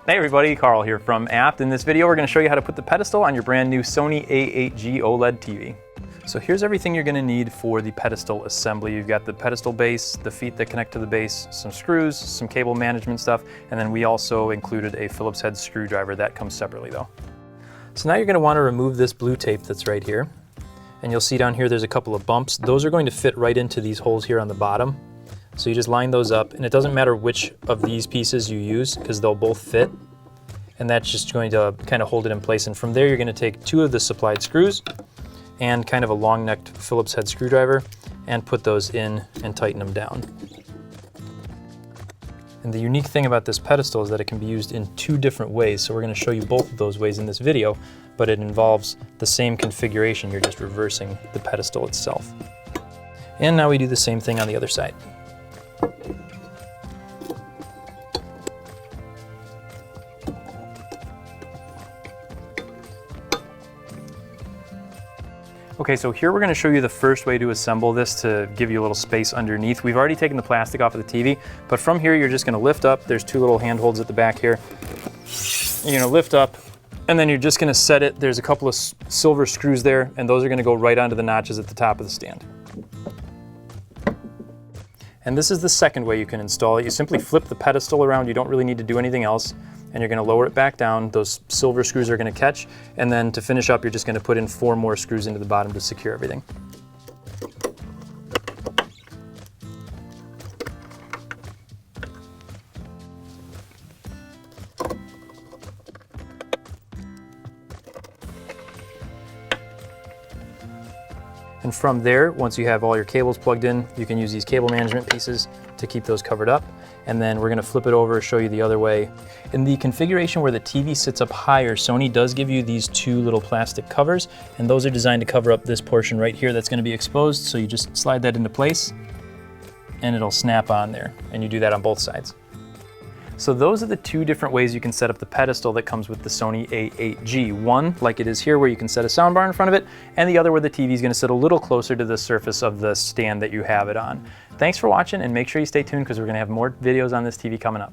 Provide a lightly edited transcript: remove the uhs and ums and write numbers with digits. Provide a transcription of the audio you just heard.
Hey everybody, Carl here from Apt. In this video we're going to show you how to put the pedestal on your brand new Sony A8G OLED TV. So here's everything you're going to need for the pedestal assembly. You've got the pedestal base, the feet that connect to the base, some screws, some cable management stuff, and then we also included a Phillips head screwdriver. That comes separately though. So now you're going to want to remove this blue tape that's right here. And you'll see down here there's a couple of bumps. Those are going to fit right into these holes here on the bottom. So you just line those up, and it doesn't matter which of these pieces you use because they'll both fit. And that's just going to kind of hold it in place. And from there you're going to take two of the supplied screws and kind of a long-necked Phillips head screwdriver and put those in and tighten them down. And the unique thing about this pedestal is that it can be used in two different ways. So we're going to show you both of those ways in this video, but it involves the same configuration. You're just reversing the pedestal itself. And now we do the same thing on the other side. Okay, so here we're going to show you the first way to assemble this to give you a little space underneath. We've already taken the plastic off of the TV, but from here you're just going to lift up. There's two little handholds at the back here. You're going to lift up, and then you're just going to set it. There's a couple of silver screws there, and those are going to go right onto the notches at the top of the stand. And this is the second way you can install it. You simply flip the pedestal around. You don't really need to do anything else. And you're going to lower it back down. Those silver screws are going to catch. And then to finish up, you're just going to put in 4 more screws into the bottom to secure everything. And from there, once you have all your cables plugged in, you can use these cable management pieces to keep those covered up. And then we're going to flip it over, show you the other way. In the configuration where the TV sits up higher, Sony does give you these two little plastic covers, and those are designed to cover up this portion right here that's going to be exposed. So you just slide that into place and it'll snap on there, and you do that on both sides. So those are the two different ways you can set up the pedestal that comes with the Sony A8G. One, like it is here, where you can set a soundbar in front of it, and the other where the TV is going to sit a little closer to the surface of the stand that you have it on. Thanks for watching, and make sure you stay tuned because we're going to have more videos on this TV coming up.